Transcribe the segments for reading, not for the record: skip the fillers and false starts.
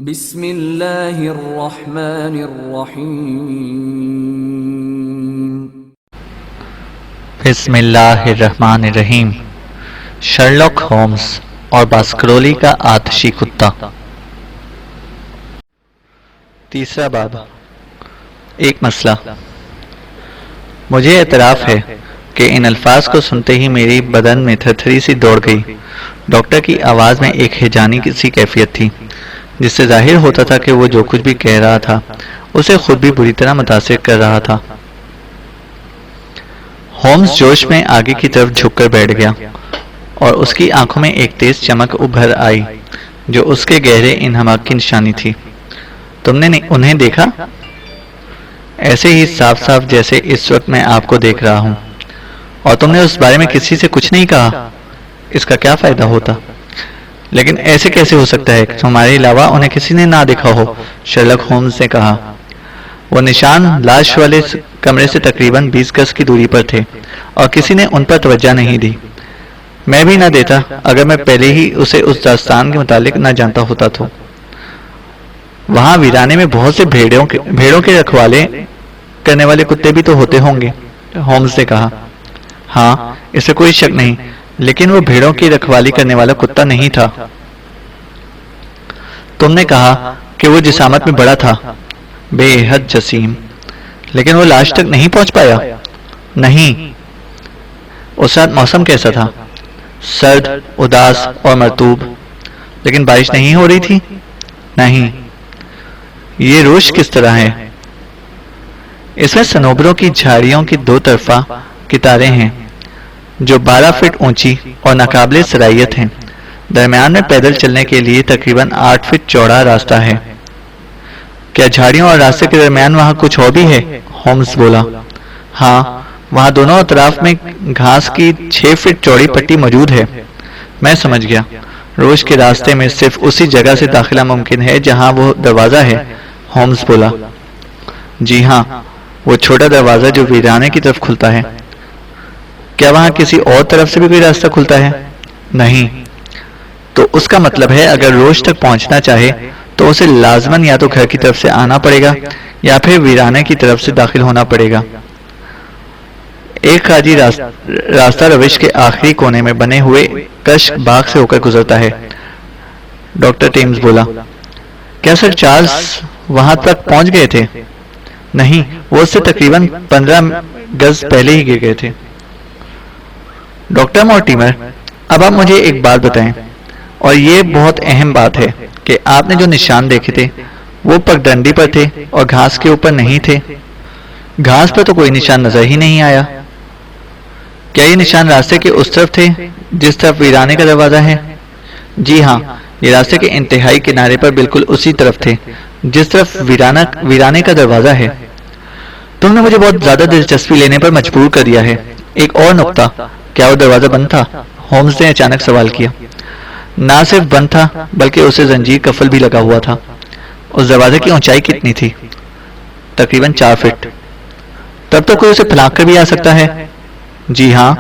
بسم اللہ الرحمن الرحیم بسم اللہ الرحمن الرحیم۔ شرلاک ہومز اور باسکرولی کا آتشی کتا۔ تیسرا باب۔ ایک مسئلہ۔ مجھے اعتراف ہے کہ ان الفاظ کو سنتے ہی میری بدن میں تھرتھری سی دوڑ گئی۔ ڈاکٹر کی آواز میں ایک ہیجانی سی کیفیت تھی جس سے ظاہر ہوتا تھا کہ وہ جو کچھ بھی کہہ رہا تھا اسے خود بھی بری طرح متاثر کر رہا تھا۔ ہومز جوش میں آگے کی طرف جھک کر بیٹھ گیا اور اس کی آنکھوں میں ایک تیز چمک ابھر آئی جو اس کے گہرے انہماک کی نشانی تھی۔ تم نے انہیں دیکھا؟ ایسے ہی صاف صاف جیسے اس وقت میں آپ کو دیکھ رہا ہوں۔ اور تم نے اس بارے میں کسی سے کچھ نہیں کہا؟ اس کا کیا فائدہ ہوتا؟ لیکن ایسے کیسے ہو سکتا ہے کہ تمہارے علاوہ انہیں کسی نے نہ دیکھا ہو؟ شرلاک ہومز نے کہا۔ وہ نشان لاش والے کمرے سے تقریباً 20 گز کی دوری پر تھے اور کسی نے ان پر توجہ نہیں دی۔ میں بھی نہ دیتا اگر میں پہلے ہی اسے اس داستان کے متعلق نہ جانتا ہوتا تو۔ وہاں ویرانے میں بہت سے بھیڑوں کے رکھوالے کرنے والے کتے بھی تو ہوتے ہوں گے، ہومز نے کہا۔ ہاں، اس سے کوئی شک نہیں، لیکن وہ بھیڑوں کی رکھوالی کرنے والا کتا نہیں تھا۔ تم نے کہا کہ وہ جسامت میں بڑا تھا، بے حد جسیم، لیکن وہ لاش تک نہیں پہنچ پایا؟ نہیں۔ اس رات موسم کیسا تھا؟ سرد، اداس اور مرطوب۔ لیکن بارش نہیں ہو رہی تھی؟ نہیں۔ یہ روش کس طرح ہے؟ اس میں صنوبروں کی جھاڑیوں کی دو طرفہ کتاریں ہیں جو 12 فٹ اونچی اور ناقابل سرایت ہیں۔ درمیان میں پیدل چلنے کے لیے تقریباً 8 فٹ چوڑا راستہ ہے۔ کیا جھاڑیوں اور راستے کے درمیان وہاں کچھ اور بھی ہے؟ ہومز بولا۔ ہاں، وہاں دونوں اطراف میں گھاس کی 6 فٹ چوڑی پٹی موجود ہے۔ میں سمجھ گیا۔ روش کے راستے میں صرف اسی جگہ سے داخلہ ممکن ہے جہاں وہ دروازہ ہے، ہومز بولا۔ جی ہاں، وہ چھوٹا دروازہ جو ویرانے کی طرف کھلتا ہے۔ کیا وہاں کسی اور طرف سے بھی کوئی راستہ کھلتا ہے؟ نہیں۔ تو اس کا مطلب ہے اگر روش تک پہنچنا چاہے تو اسے لازماً یا تو گھر کی طرف سے آنا پڑے گا یا پھر ویرانے کی طرف سے داخل ہونا پڑے گا۔ ایک خارجی راستہ روش کے آخری کونے میں بنے ہوئے کشک باغ سے ہو کر گزرتا ہے، ڈاکٹر ٹیمز بولا۔ کیا سر چارلز وہاں تک پہنچ گئے تھے؟ نہیں، وہ اس سے تقریباً 15 گز پہلے ہی گر گئے تھے۔ ڈاکٹر مورٹیمر، اب آپ مجھے ایک بات بتائیں، اور یہ بہت اہم بات ہے کہ آپ نے جو نشان دیکھے تھے وہ پگڈنڈی پر تھے اور گھاس کے اوپر نہیں تھے۔ گھاس پر تو کوئی نشان نظر ہی نہیں آیا۔ کیا یہ نشان راستے کے اس طرف تھے جس طرف ویرانے کا دروازہ ہے؟ جی ہاں، یہ راستے کے انتہائی کنارے پر بالکل اسی طرف تھے جس طرف ویرانے کا دروازہ ہے۔ تم نے مجھے بہت زیادہ دلچسپی لینے پر مجبور کر دیا ہے۔ ایک اور نقطہ، کیا وہ دروازہ بند تھا؟ ہومز نے اچانک سوال کیا۔ نہ صرف بند تھا بلکہ اسے زنجیر قفل بھی لگا ہوا تھا۔ اس دروازے کی اونچائی کتنی تھی؟ تقریباً 4 فٹ۔ تب تو کوئی اسے پھلانگ کر بھی آ سکتا ہے؟ جی ہاں۔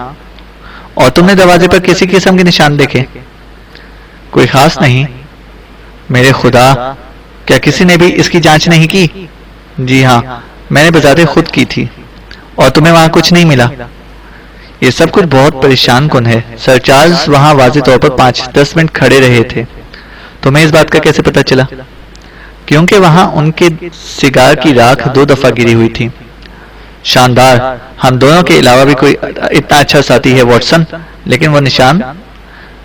اور تم نے دروازے پر کسی قسم کے نشان دیکھے؟ کوئی خاص نہیں۔ میرے خدا، کیا کسی نے بھی اس کی جانچ نہیں کی؟ جی ہاں، میں نے بذات خود کی تھی۔ اور تمہیں وہاں کچھ نہیں ملا؟ یہ سب کچھ بہت پریشان کن ہے۔ سر چارلز وہاں واضح طور پر 5-10 منٹ کھڑے رہے تھے۔ تمہیں اس بات کا کیسے پتہ چلا؟ کیونکہ وہاں ان کے سگار کی راکھ 2 دفعہ گری ہوئی تھی۔ شاندار، ہم دونوں کے علاوہ بھی کوئی اتنا اچھا ساتھی ہے واٹسن۔ لیکن وہ نشان؟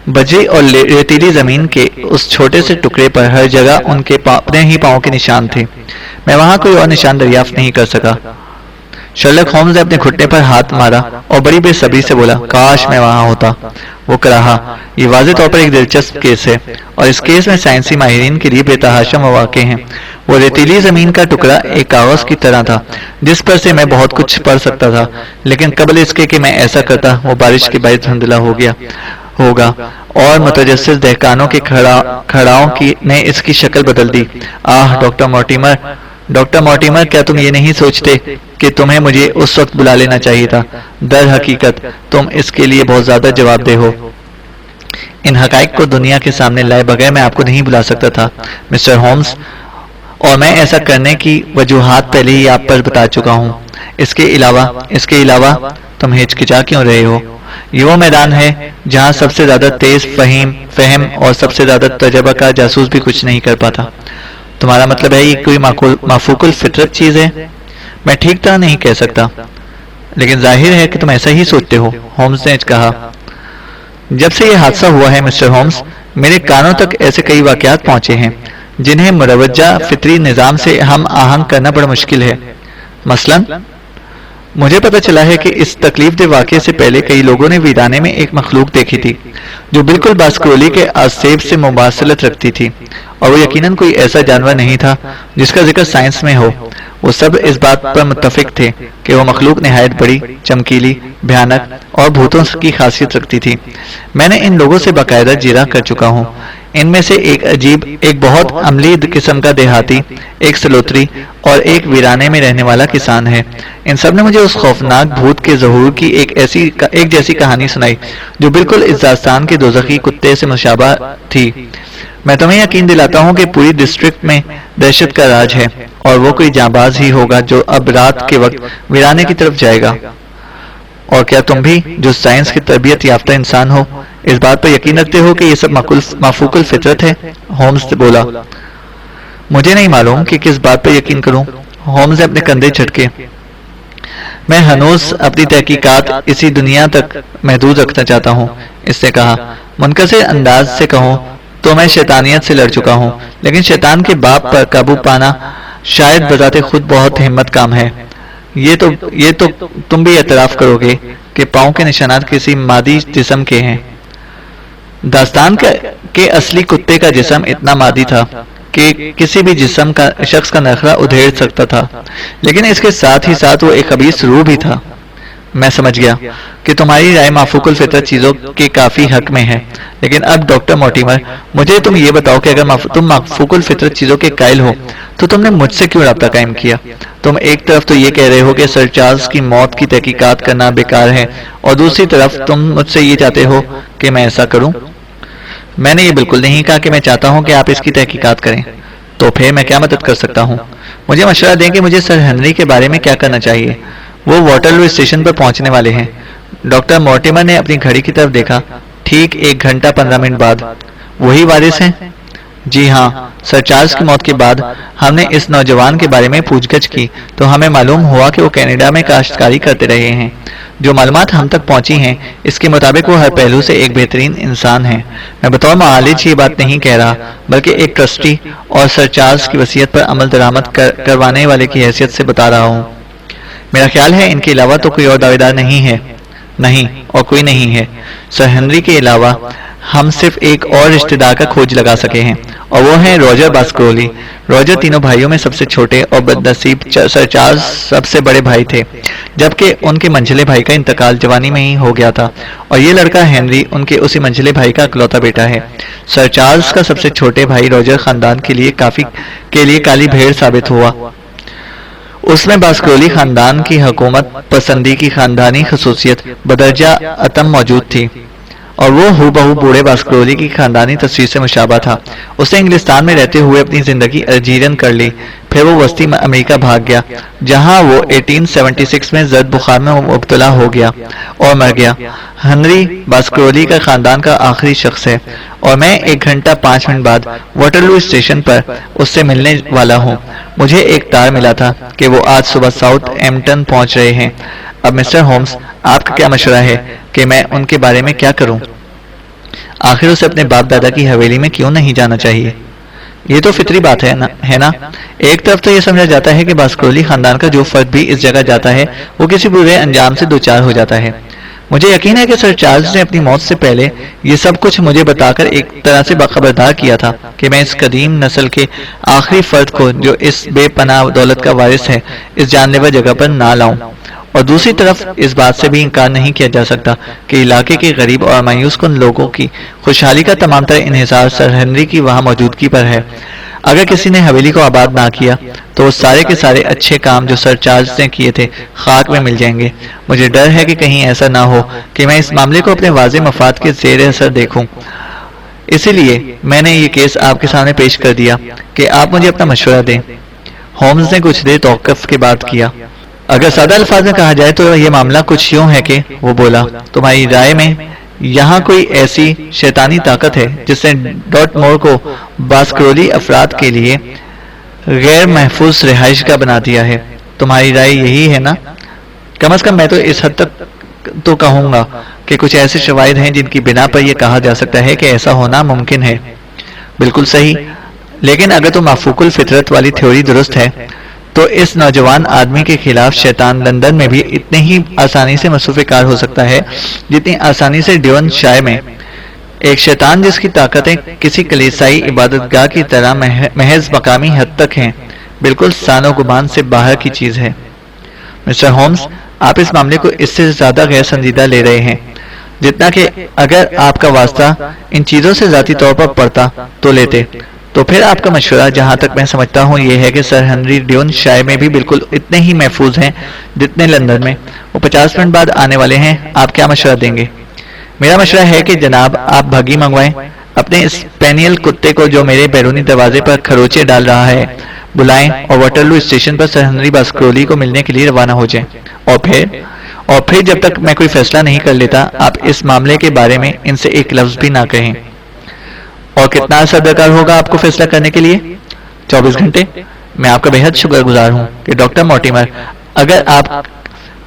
بجری اور ریتیلی زمین کے اس چھوٹے سے ٹکڑے پر ہر جگہ ان کے اپنے ہی پاؤں کے نشان تھے۔ میں وہاں کوئی اور نشان دریافت نہیں کر سکا۔ شرلاک ہومز نے اپنے گھٹنے پر ہاتھ مارا اور بڑی بے صبری سے بولا، کاش میں وہاں ہوتا۔ وہ کہا، یہ واضح طور پر ایک دلچسپ کیس ہے اور اس کیس میں سائنسی ماہرین کے لیے بے تحاشا مواقع ہیں۔ وہ ریتیلی زمین کا ٹکڑا ایک کاغذ کی طرح تھا جس پر سے میں بہت کچھ پڑھ سکتا تھا، لیکن قبل اس کے کہ میں ایسا کرتا وہ بارش کے باعث دھندلا ہوگا اور متجسس دہقانوں کے کھڑاؤں نے اس کی شکل بدل دی۔ آہ ڈاکٹر مورٹیمر، کیا تم یہ نہیں سوچتے کہ تمہیں مجھے اس وقت بلا لینا چاہیے تھا؟ در حقیقت تم اس کے لیے بہت زیادہ جواب دہ ہو۔ ان حقائق کو دنیا کے سامنے لائے بغیر میں آپ کو نہیں بلا سکتا تھا مسٹر ہومز، اور میں ایسا کرنے کی وجوہات پہلے ہی آپ پر بتا چکا ہوں۔ اس کے علاوہ تم ہچکچا کیوں رہے ہو؟ یہ وہ میدان ہے جہاں سب سے زیادہ تیز فہم اور سب سے زیادہ تجربہ کا جاسوس بھی کچھ نہیں کر پاتا۔ تمہارا مطلب ہے یہ کوئی مافوق الفطرت چیز ہے؟ میں ٹھیک طرح نہیں کہہ سکتا، لیکن ظاہر ہے کہ تم ایسا ہی سوچتے ہو، ہومز نے کہا۔ جب سے یہ حادثہ ہوا ہے مسٹر ہومز، میرے کانوں تک ایسے کئی واقعات پہنچے ہیں جنہیں مروجہ فطری نظام سے ہم آہنگ کرنا بڑا مشکل ہے۔ مثلاً مجھے پتہ چلا ہے کہ اس تکلیف دہ واقعے سے پہلے کئی لوگوں نے ویرانے میں ایک مخلوق دیکھی تھی جو بالکل باسکرولی کے آسیب سے مماثلت رکھتی تھی، اور وہ یقیناً کوئی ایسا جانور نہیں تھا جس کا ذکر سائنس میں ہو۔ وہ سب اس بات پر متفق تھے کہ وہ مخلوق نہایت بڑی، چمکیلی، بھیانک اور بھوتوں کی خاصیت رکھتی تھی۔ میں نے ان لوگوں سے باقاعدہ جیرا کر چکا ہوں۔ ان میں سے ایک بہت عملی قسم کا دیہاتی، ایک سلوتری اور ایک ویرانے میں رہنے والا کسان ہے۔ ان سب نے مجھے اس خوفناک بھوت کے ظہور کی ایک جیسی کہانی سنائی جو بالکل اس داستان کے دوزخی کتے سے مشابہ تھی۔ میں تمہیں یقین دلاتا ہوں کہ پوری ڈسٹرکٹ میں دہشت کا راج ہے، اور وہ کوئی جانباز ہی ہوگا جو اب رات کے وقت ویرانے کی طرف جائے گا۔ اور کیا تم بھی، جو سائنس کی تربیت یافتہ انسان ہو، اس بات پر یقین رکھتے ہو کہ یہ سب مافوق الفطرت ہے؟ ہومز بولا۔ مجھے نہیں معلوم کہ کس بات پر یقین کروں، ہومز نے اپنے کندھے جھٹکے۔ میں ہنوز اپنی تحقیقات اسی دنیا تک محدود رکھنا چاہتا ہوں، اس نے کہا۔ منکسر انداز سے کہوں تو میں شیطانیت سے لڑ چکا ہوں، لیکن شیطان کے باپ پر قابو پانا شاید بذات خود بہت ہمت کام ہے۔ یہ تو تم بھی اعتراف کرو گے کہ پاؤں کے نشانات کسی مادی جسم کے ہیں۔ داستان کے اصلی کتے کا جسم اتنا مادی تھا کہ کسی بھی شخص کا نخرہ ادھیڑ سکتا تھا، لیکن اس کے ساتھ ہی ساتھ وہ ایک خبیث روح بھی تھا۔ میں سمجھ گیا کہ تمہاری رائے مافوق الفطرت چیزوں کے کافی حق میں ہے، لیکن اب ڈاکٹر مورٹیمر، مجھے تم یہ بتاؤ کہ اگر تم مافوق الفطرت چیزوں کے قائل ہو تو تم نے مجھ سے کیوں رابطہ قائم کیا؟ تم ایک طرف تو یہ کہہ رہے ہو کہ سر چارلز کی موت کی تحقیقات کرنا بیکار ہے، اور دوسری طرف تم مجھ سے یہ چاہتے ہو کہ میں ایسا کروں۔ میں نے یہ بالکل نہیں کہا کہ میں چاہتا ہوں کہ آپ اس کی تحقیقات کریں۔ تو پھر میں کیا مدد کر سکتا ہوں؟ مجھے مشورہ دیں کہ مجھے سر ہنری کے بارے میں کیا کرنا چاہیے۔ وہ واٹرلو اسٹیشن پر پہنچنے والے ہیں۔ ڈاکٹر مورٹیمر نے اپنی گھڑی کی طرف دیکھا۔ ٹھیک 1 گھنٹہ 15 منٹ بعد۔ وہی وارث ہیں؟ جی ہاں، سر چارلز کی موت کے بعد ہم نے اس نوجوان کے بارے میں پوچھ گچھ کی تو ہمیں معلوم ہوا کہ وہ کینیڈا میں کاشتکاری کرتے رہے ہیں۔ جو معلومات ہم تک پہنچی ہیں اس کے مطابق وہ ہر پہلو سے ایک بہترین انسان ہے۔ میں بطور معالج یہ بات نہیں کہہ رہا، بلکہ ایک ٹرسٹی اور سر چارلز کی وصیت پر عمل درآمد کروانے والے کی حیثیت سے بتا رہا ہوں۔ میرا خیال ہے ان کے علاوہ تو کوئی اور دعویدار نہیں ہے۔ نہیں، اور کوئی نہیں ہے۔ سر ہنری کے علاوہ ہم صرف ایک اور رشتہ دار کا کھوج لگا سکے ہیں، اور وہ ہیں روجر باسکرولی۔ روجر تینوں بھائیوں میں سب سے چھوٹے اور بدنصیب سر چارلز سب سے بڑے بھائی تھے، جبکہ ان کے منجھلے بھائی کا انتقال جوانی میں ہی ہو گیا تھا، اور یہ لڑکا ہنری ان کے اسی منجھلے بھائی کا اکلوتا بیٹا ہے۔ سر چارلز کا سب سے چھوٹے بھائی روجر خاندان کے لیے کالی بھیڑ ثابت ہوا۔ اس میں باسکرولی خاندان کی حکومت پسندی کی خاندانی خصوصیت بدرجہ اتم موجود تھی، اور وہ ہو بہو بوڑھے باسکرولی کی خاندانی تصویر سے مشابہ تھا۔ اس نے انگلستان میں رہتے ہوئے اپنی زندگی الجیرین کر لی، پھر وہ وسطی امریکہ بھاگ گیا، جہاں وہ 1876 میں زرد بخار میں مبتلا ہو گیا اور مر گیا۔ ہنری باسکرولی کا خاندان کا آخری شخص ہے، اور میں 1 گھنٹہ 5 منٹ بعد واٹرلو اسٹیشن پر اس سے ملنے والا ہوں۔ مجھے ایک تار ملا تھا کہ وہ آج صبح ساؤتھ ایمپٹن پہنچ رہے ہیں۔ اب مسٹر ہومز، آپ کا کیا مشورہ ہے کہ میں ان کے بارے میں کیا کروں؟ آخر اسے اپنے باپ دادا کی حویلی میں کیوں نہیں جانا چاہیے؟ یہ تو فطری بات ہے نا۔ ایک طرف تو یہ سمجھا جاتا ہے کہ باسکرولی خاندان کا جو فرد بھی اس جگہ جاتا ہے وہ کسی برے انجام سے دوچار ہو جاتا ہے۔ مجھے یقین ہے کہ سر چارلز نے اپنی موت سے پہلے یہ سب کچھ مجھے بتا کر ایک طرح سے باخبردار کیا تھا کہ میں اس قدیم نسل کے آخری فرد کو جو اس بے پناہ دولت کا وارث ہے اس جان لیوا جگہ پر نہ لاؤں۔ اور دوسری طرف اس بات سے بھی انکار نہیں کیا جا سکتا کہ علاقے کے غریب اور مایوس کن لوگوں کی خوشحالی کا تمام تر انحصار سر ہنری کی وہاں موجودگی پر ہے۔ اگر کسی نے حویلی کو آباد نہ کیا تو وہ سارے کے سارے اچھے کام جو سر چارلز نے کیے تھے خاک میں مل جائیں گے۔ مجھے ڈر ہے کہ کہیں ایسا نہ ہو کہ میں اس معاملے کو اپنے واضح مفاد کے زیر اثر دیکھوں، اسی لیے میں نے یہ کیس آپ کے سامنے پیش کر دیا کہ آپ مجھے اپنا مشورہ دیں۔ ہومز نے کچھ دیر توقف کے بعد کیا۔ اگر سادہ الفاظ میں کہا جائے تو یہ معاملہ کچھ یوں ہے کہ وہ بولا، تمہاری رائے میں یہاں کوئی ایسی شیطانی طاقت ہے جس نے ڈاٹ مور کو باسکرولی افراد کے لیے غیر محفوظ رہائش کا بنا دیا ہے۔ تمہاری رائے یہی ہے نا؟ کم از کم میں تو اس حد تک تو کہوں گا کہ کچھ ایسے شواہد ہیں جن کی بنا پر یہ کہا جا سکتا ہے کہ ایسا ہونا ممکن ہے۔ بالکل صحیح، لیکن اگر تو مافوق الفطرت والی تھیوری درست ہے تو اس نوجوان آدمی کے خلاف شیطان لندن میں بھی اتنے ہی آسانی سے مصروف کار ہو سکتا ہے جتنی آسانی سے ڈیون شائے میں۔ ایک شیطان جس کی طاقتیں کسی کلیسائی عبادت گاہ کی طرح محض مقامی حد تک ہیں، بالکل سان و گمان سے باہر کی چیز ہے۔ مسٹر ہومز، آپ اس معاملے کو اس سے زیادہ غیر سنجیدہ لے رہے ہیں جتنا کہ اگر آپ کا واسطہ ان چیزوں سے ذاتی طور پر پڑتا تو لیتے۔ تو پھر آپ کا مشورہ جہاں تک میں سمجھتا ہوں یہ ہے کہ سر ہنری ڈیون شائے میں بھی بالکل اتنے ہی محفوظ ہیں جتنے لندن میں۔ وہ 50 منٹ بعد آنے والے ہیں، آپ کیا مشورہ دیں گے؟ میرا مشورہ ہے کہ جناب آپ بھگی منگوائیں، اپنے اسپینیل کتے کو جو میرے بیرونی دروازے پر کھروچے ڈال رہا ہے بلائیں اور واٹرلو اسٹیشن پر سر ہنری باسکرولی کو ملنے کے لیے روانہ ہو جائیں، اور پھر جب تک میں کوئی فیصلہ نہیں کر لیتا آپ اس معاملے کے بارے میں ان سے ایک لفظ بھی نہ کہیں۔ اور کتنا عرصہ درکار ہوگا آپ کو فیصلہ کرنے کے لیے؟ 24 گھنٹے۔ میں آپ کا بے حد شکر گزار ہوں کہ ڈاکٹر مورٹیمر، اگر آپ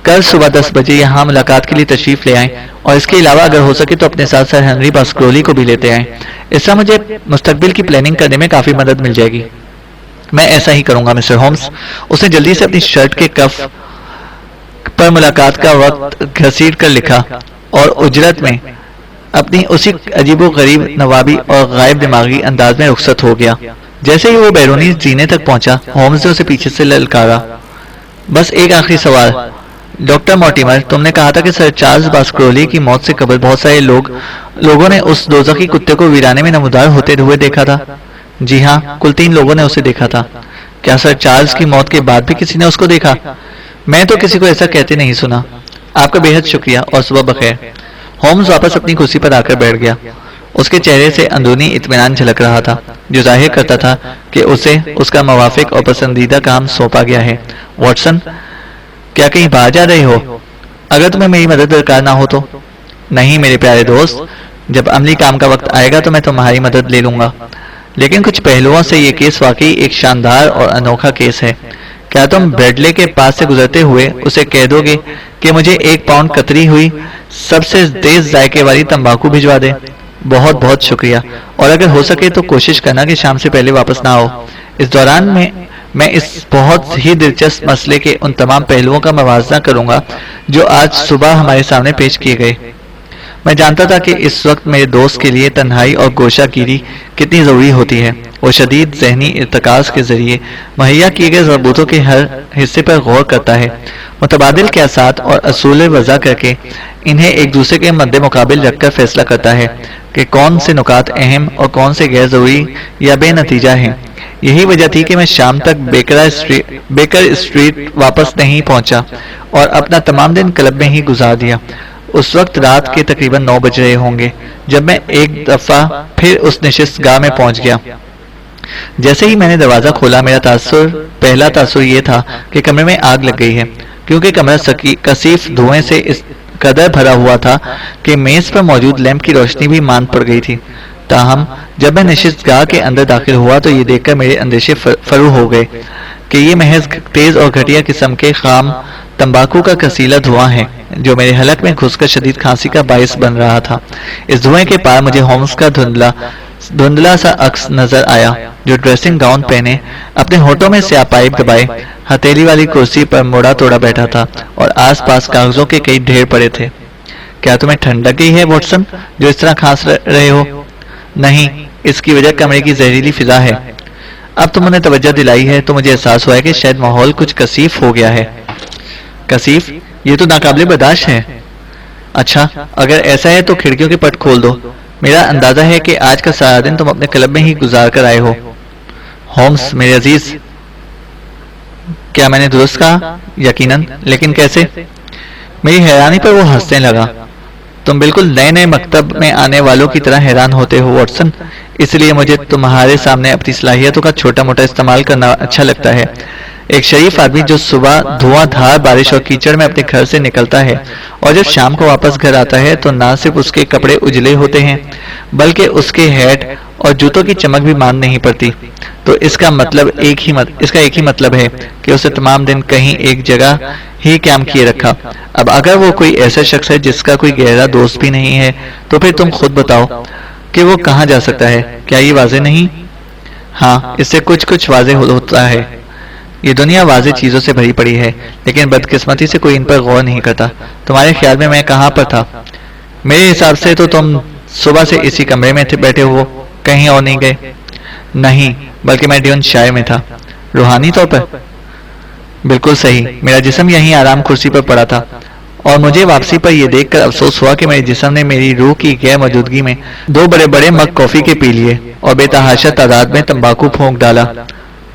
کل صبح 10 بجے یہاں ملاقات کے لیے تشریف لے آئیں، اور اس کے علاوہ اگر ہو سکے تو اپنے ساتھ سر ہنری باسکرولی کو بھی لیتے آئیں، اس سے مجھے مستقبل کی پلاننگ کرنے میں کافی مدد مل جائے گی۔ میں ایسا ہی کروں گا مسٹر ہومز۔ اس نے جلدی سے اپنی شرٹ کے کف پر ملاقات کا وقت گھسیٹ کر لکھا اور اجرت میں اپنی اسی عجیب و غریب نوابی اور غائب دماغی انداز میں رخصت ہو گیا۔ جیسے ہی وہ بیرونی زینے تک پہنچا، ہومز نے اسے پیچھے سے للکارا، بس ایک آخری سوال ڈاکٹر مورٹیمر، تم نے کہا تھا کہ سر چارلز باسکرولی کی موت سے قبل بہت سارے لوگوں نے اس دوزخی کتے کو ویرانے میں نمودار ہوتے ہوئے دیکھا تھا۔ جی ہاں، کل 3 لوگوں نے اسے دیکھا تھا۔ کیا سر چارلز کی موت کے بعد بھی کسی نے اس کو دیکھا؟ میں تو کسی کو ایسا کہتے نہیں سنا۔ آپ کا بے حد شکریہ اور صبح بخیر۔ ہومز واپس اپنی کرسی پر آ کر بیٹھ گیا۔ اس کے چہرے سے اندرونی اطمینان جھلک رہا تھا جو ظاہر کرتا تھا کہ اسے اس کا موافق اور پسندیدہ کام سونپا گیا ہے۔ واٹسن، کیا کہیں باہر جا رہے ہو؟ اگر تمہیں میری مدد درکار نہ ہو تو؟ نہیں میرے پیارے دوست، جب عملی کام کا وقت آئے گا تو میں تمہاری مدد لے لوں گا، لیکن کچھ پہلوؤں سے یہ کیس واقعی ایک شاندار اور انوکھا کیس ہے۔ کیا تم بریڈلے کے پاس سے گزرتے ہوئے اسے کہہ دو گے کہ مجھے 1 پاؤنڈ کتری ہوئی سب سے تیز ذائقے والی تمباکو بھجوا دے؟ بہت بہت شکریہ، اور اگر ہو سکے تو کوشش کرنا کہ شام سے پہلے واپس نہ آؤ۔ اس دوران میں اس بہت ہی دلچسپ مسئلے کے ان تمام پہلوؤں کا موازنہ کروں گا جو آج صبح ہمارے سامنے پیش کیے گئے۔ میں جانتا تھا کہ اس وقت میرے دوست کے لیے تنہائی اور گوشہ گیری کتنی ضروری ہوتی ہے۔ وہ شدید ذہنی ارتکاز کے ذریعے مہیا کیے گئے ثبوتوں کے ہر حصے پر غور کرتا ہے، متبادل قیاسات اور اصول وضع کر کے انہیں ایک دوسرے کے مد مقابل رکھ کر فیصلہ کرتا ہے کہ کون سے نکات اہم اور کون سے غیر ضروری یا بے نتیجہ ہیں۔ یہی وجہ تھی کہ میں شام تک بیکر اسٹریٹ واپس نہیں پہنچا اور اپنا تمام دن کلب میں ہی گزار دیا۔ اس وقت رات کے تقریباً 9 بج رہے ہوں گے جب میں ایک دفعہ پھر اس نشست گاہ میں پہنچ گیا۔ جیسے ہی میں نے دروازہ کھولا میرا پہلا تاثر یہ تھا کہ کمرے میں آگ لگ گئی ہے، کیونکہ کمرہ کثیف دھوئیں سے اس قدر بھرا ہوا تھا کہ میز پر موجود لیمپ کی روشنی بھی ماند پڑ گئی تھی۔ تاہم جب میں نشست گاہ کے اندر داخل ہوا تو یہ دیکھ کر میرے اندیشے فرو ہو گئے کہ یہ محض تیز اور گھٹیا قسم کے خام تمباکو کا کسیلا دھواں ہے جو میرے حلق میں گھس کر شدید کھانسی کا باعث بن رہا تھا۔ اس دھوئیں کے پار مجھے ہومز کا دھندلا سا عکس نظر آیا جو ڈریسنگ گاؤن پہنے اپنے ہونٹوں میں سیاہ پائپ دبائے ہتھیلی والی کرسی پر موڑا توڑا بیٹھا تھا اور آس پاس کاغذوں کے کئی ڈھیر پڑے تھے۔ کیا تمہیں ٹھنڈ لگ گئی ہے واٹسن جو اس طرح کھانس رہے ہو؟ نہیں، اس کی وجہ کمرے کی زہریلی فضا ہے۔ اب تم نے توجہ دلائی ہے تو مجھے احساس ہوا ہے کہ شاید ماحول کچھ کثیف ہو گیا ہے۔ کثیف؟ یہ تو ناقابل برداشت ہے۔ اچھا، اگر ایسا ہے تو کھڑکیوں کے پٹ کھول دو۔ میرا اندازہ ہے کہ آج کا سارا دن تم اپنے کلب میں ہی گزار کر آئے ہو۔ ہومس میرے عزیز، کیا میں نے درست کہا؟ یقیناً، لیکن کیسے؟ میری حیرانی پر وہ ہنسنے لگا۔ تم بالکل نئے نئے مکتب میں آنے والوں کی طرح حیران ہوتے ہو واٹسن، اس لیے مجھے تمہارے سامنے اپنی صلاحیتوں کا چھوٹا موٹا استعمال کرنا اچھا لگتا ہے۔ ایک شریف آدمی جو صبح دھواں دھار بارش اور کیچڑ میں اپنے گھر سے نکلتا ہے اور جب شام کو واپس گھر آتا ہے تو نہ صرف اس کے کپڑے اجلے ہوتے ہیں بلکہ اس کے ہیٹ اور جوتوں کی چمک بھی مان نہیں پڑتی، تو اس کا ایک ہی مطلب ہے کہ اسے تمام دن کہیں ایک جگہ ہی قیام کیے رکھا۔ اب اگر وہ کوئی ایسا شخص ہے جس کا کوئی گہرا دوست بھی نہیں ہے تو پھر تم خود بتاؤ کہ وہ کہاں جا سکتا ہے؟ کیا یہ واضح نہیں؟ ہاں، اس سے کچھ واضح ہوتا ہے۔ یہ دنیا واضح چیزوں سے بھری پڑی ہے، لیکن بدقسمتی سے کوئی ان پر غور نہیں کرتا۔ تمہارے خیال میں کہاں پر تھا؟ میرے حساب سے تو تم صبح سے اسی کمرے میں بیٹھے ہو، کہیں اور نہیں گئے؟ نہیں، بلکہ میں ڈیون شائر میں تھا۔ روحانی طور پر؟ بالکل صحیح، میرا جسم یہیں آرام کرسی پر پڑا تھا، اور مجھے واپسی پر یہ دیکھ کر افسوس ہوا کہ میرے جسم نے میری روح کی غیر موجودگی میں 2 بڑے مگ کافی کے پی لیے اور بے تحاشا تعداد میں تمباکو پھونک ڈالا۔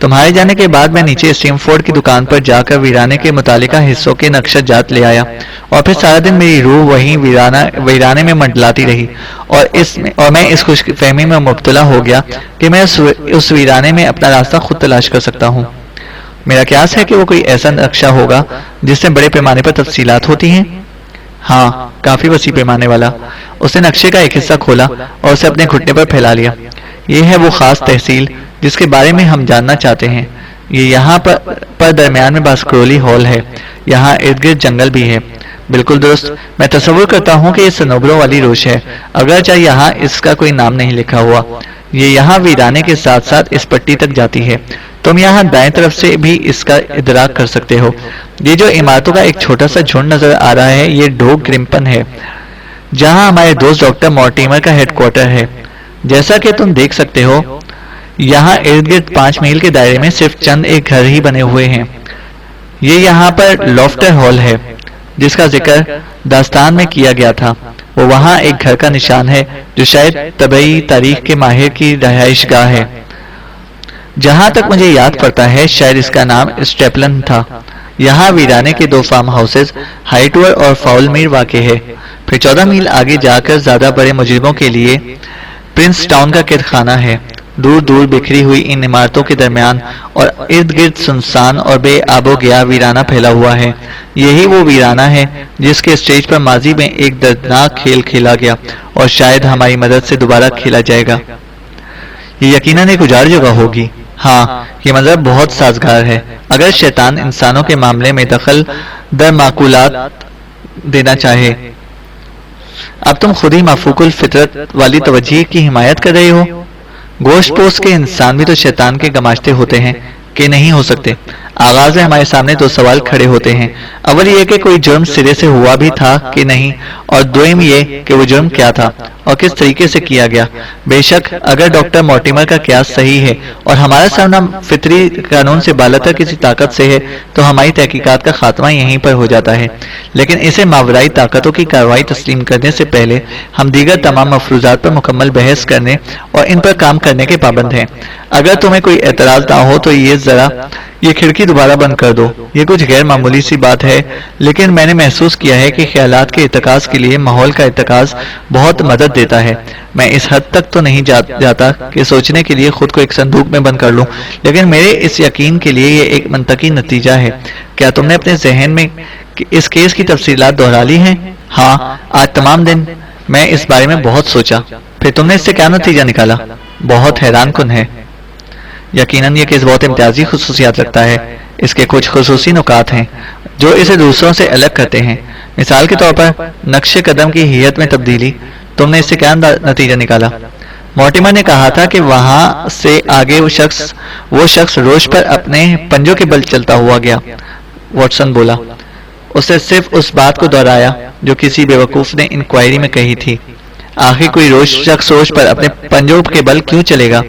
تمہارے جانے کے بعد میں نیچے اسٹیم فورڈ کی دکان پر جا کر ویرانے کے متعلقہ حصوں کے نقشہ جات لے آیا، اور پھر سارا دن میری روح وہیں ویرانے میں منڈلاتی رہی، اور میں اس خوش فہمی میں مبتلا ہو گیا کہ میں اس ویرانے میں اپنا راستہ خود تلاش کر سکتا ہوں۔ میرا قیاس ہے کہ وہ کوئی ایسا نقشہ ہوگا جس میں بڑے پیمانے پر تفصیلات ہوتی ہیں۔ ہاں، کافی وسیع پیمانے والا۔ اس نے نقشے کا ایک حصہ کھولا اور اسے اپنے گھٹنے پر پھیلا لیا۔ یہ ہے وہ خاص تحصیل جس کے بارے میں ہم جاننا چاہتے ہیں۔ یہ یہاں پر درمیان میں باسکرولی ہال ہے، یہاں ارد گرد جنگل بھی ہے۔ بالکل درست، میں تصور کرتا ہوں کہ یہ صنوبروں والی روش ہے، اگرچہ یہاں اس کا کوئی نام نہیں لکھا ہوا۔ یہ یہاں ویرانے کے ساتھ ساتھ اس پٹی تک جاتی ہے۔ تم یہاں دائیں طرف سے بھی اس کا ادراک کر سکتے ہو۔ یہ جو عمارتوں کا ایک چھوٹا سا جھنڈ نظر آ رہا ہے، یہ ڈوگ گرمپن ہے، جہاں ہمارے دوست ڈاکٹر مورٹیمر کا ہیڈ کوارٹر ہے۔ جیسا کہ تم دیکھ سکتے ہو، یہاں ارد گرد 5 میل کے دائرے میں صرف چند ایک گھر ہی بنے ہوئے ہیں۔ یہ یہاں پر لافٹر ہال ہے جس کا ذکر داستان میں کیا گیا تھا۔ وہ وہاں ایک گھر کا نشان ہے جو شاید طبعی تاریخ کے ماہر کی رہائش گاہ ہے۔ جہاں تک مجھے یاد پڑتا ہے شاید اس کا نام اسٹیپلن تھا۔ یہاں ویرانے کے 2 فارم ہاؤسز ہائیٹور اور فاؤل میر واقع ہے۔ پھر 14 میل آگے جا کر زیادہ بڑے مجرموں کے لیے پرنس ٹاؤن کا قید خانہ ہے۔ دور دور بکھری ہوئی ان عمارتوں کے درمیان اور ارد گرد سنسان اور بے آب و گیا ویرانہ پھیلا ہوا ہے۔ یہی وہ ویرانہ ہے جس کے اسٹیج پر ماضی میں ایک دردناک کھیل کھیلا گیا اور شاید ہماری مدد سے دوبارہ کھیلا جائے گا۔ یہ یقیناً ایک اجاڑ جگہ ہوگی۔ ہاں، یہ منظر بہت سازگار ہے۔ اگر شیطان انسانوں کے معاملے میں دخل در معقولات دینا چاہے۔ اب تم خود ہی مفوق الفطرت والی توجہ کی حمایت کر رہے ہو۔ گوشت پوست کے انسان بھی تو شیطان کے گماشتے ہوتے ہیں کہ نہیں ہو سکتے؟ آغاز میں ہمارے سامنے 2 سوال کھڑے ہوتے ہیں۔ اول یہ کہ کوئی جرم سرے سے ہوا بھی تھا کہ نہیں، اور دوم یہ کہ وہ جرم کیا تھا اور کس طریقے سے کیا گیا۔ بے شک اگر ڈاکٹر مورٹیمر کا قیاس صحیح ہے اور ہمارا سامنا فطری قانون سے بالاتر کسی طاقت سے ہے تو ہماری تحقیقات کا خاتمہ یہیں پر ہو جاتا ہے، لیکن اسے ماورائی طاقتوں کی کارروائی تسلیم کرنے سے پہلے ہم دیگر تمام مفروضات پر مکمل بحث کرنے اور ان پر کام کرنے کے پابند ہیں۔ اگر تمہیں کوئی اعتراض نہ ہو تو یہ کھڑکی دوبارہ بند کر دو۔ یہ کچھ غیر معمولی سی بات ہے، لیکن میں نے محسوس کیا ہے کہ خیالات کے ارتکاز کے لیے ماحول کا ارتکاز بہت مدد دیتا ہے۔ میں اس حد تک تو نہیں جاتا کہ سوچنے کے لیے خود کو ایک صندوق میں بند کر لوں، لیکن میرے اس یقین کے لیے یہ ایک منطقی نتیجہ ہے۔ کیا تم نے اپنے ذہن میں اس کیس کی تفصیلات دہرا لی ہیں؟ ہاں، آج تمام دن میں اس بارے میں بہت سوچا۔ پھر تم نے اس سے کیا نتیجہ نکالا؟ بہت حیران کن ہے۔ یقیناً یہ کیس بہت امتیازی خصوصیات رکھتا ہے۔ اس کے کچھ خصوصی نکات ہیں جو اسے دوسروں سے الگ کرتے ہیں۔ مثال کے طور پر نقش قدم کی ہیئت میں تبدیلی۔ تم نے اس سے کیا نتیجہ نکالا؟ مورٹیمر نے کہا تھا کہ وہاں سے آگے وہ شخص روش پر اپنے پنجوں کے بل چلتا ہوا گیا۔ واٹسن بولا۔ اس نے صرف اس بات کو دہرایا جو کسی بیوقوف نے انکوائری میں کہی تھی۔ آخر کوئی شخص روش پر اپنے پنجوں کے بل کیوں چلے گا؟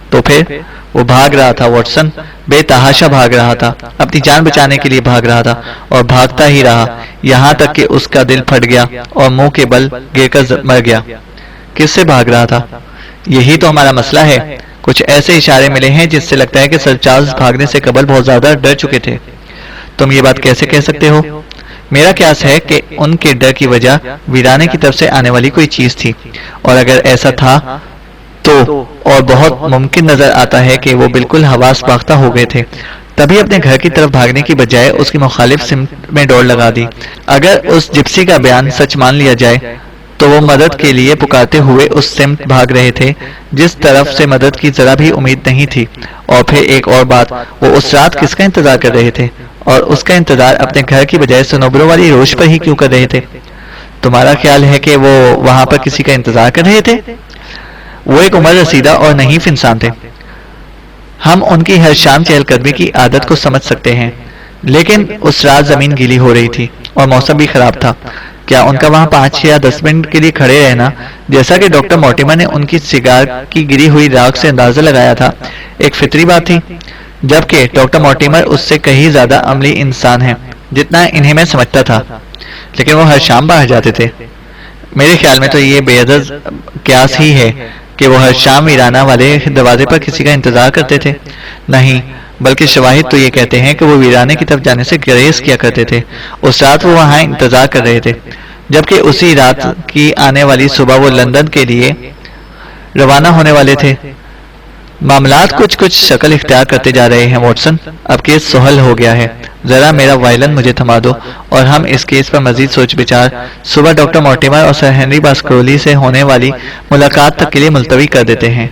تو پھر وہ بھاگ رہا تھا واٹسن، بے تحاشا بھاگ رہا تھا، اپنی جان بچانے کے لیے بھاگ رہا تھا اور بھاگتا ہی رہا یہاں تک کہ اس کا دل پھٹ گیا اور منہ کے بل گر کر مر گیا۔ کس سے بھاگ رہا تھا؟ یہی تو ہمارا مسئلہ ہے۔ کچھ ایسے اشارے ملے ہیں جس سے لگتا ہے کہ سر چارلز بھاگنے سے قبل بہت زیادہ ڈر چکے تھے۔ تم یہ بات کیسے کہہ سکتے ہو؟ میرا قیاس ہے کہ ان کے ڈر کی وجہ ویرانے کی طرف سے آنے والی کوئی چیز تھی، اور اگر ایسا تھا تو اور بہت ممکن نظر آتا ہے کہ وہ بالکل حواس باختہ ہو گئے تھے، تبھی اپنے گھر کی طرف بھاگنے کی بجائے اس کی مخالف سمت میں دوڑ لگا دی۔ اگر اس جپسی کا بیان سچ مان لیا جائے تو وہ مدد کے لیے پکارتے ہوئے اس سمت بھاگ رہے تھے جس طرف سے مدد کی ذرا بھی امید نہیں تھی۔ اور پھر ایک اور بات، وہ اس رات کس کا انتظار کر رہے تھے، اور اس کا انتظار اپنے گھر کی بجائے صنوبروں والی روش پر ہی کیوں کر رہے تھے؟ تمہارا خیال ہے کہ وہ وہاں پر کسی کا انتظار کر رہے تھے؟ وہ ایک عمر رسیدہ اور نحیف انسان تھے، ہم ان کی ہر شام چہل قدمی کی عادت کو سمجھ سکتے ہیں، لیکن اس رات زمین گیلی ہو رہی تھی اور موسم بھی خراب تھا۔ کیا ان کا وہاں 5 یا 10 منٹ کے لیے کھڑے رہنا، جیسا کہ ڈاکٹر مورٹیمر نے ان کی سگار کی گری ہوئی راکھ سے اندازہ لگایا تھا، ایک فطری بات تھی؟ جبکہ ڈاکٹر مورٹیمر اس سے کہیں زیادہ عملی انسان ہیں جتنا انہیں میں سمجھتا تھا، لیکن وہ ہر شام باہر جاتے تھے۔ میرے خیال میں تو یہ بے عدد قیاس ہی ہے کہ وہ ہر شام ویرانہ والے دروازے پر کسی کا انتظار کرتے تھے۔ نہیں، بلکہ شواہد تو یہ کہتے ہیں کہ وہ ویرانے کی طرف جانے سے گریز کیا کرتے تھے۔ اس رات وہ وہاں انتظار کر رہے تھے، جبکہ اسی رات کی آنے والی صبح وہ لندن کے لیے روانہ ہونے والے تھے۔ معاملات کچھ شکل اختیار کرتے جا رہے ہیں واٹسن، اب کیس سہل ہو گیا ہے۔ ذرا میرا وائلن مجھے تھما دو اور ہم اس کیس پر مزید سوچ بچار صبح ڈاکٹر مورٹیمر اور سر ہنری باسکرولی سے ہونے والی ملاقات تک کے لیے ملتوی کر دیتے ہیں۔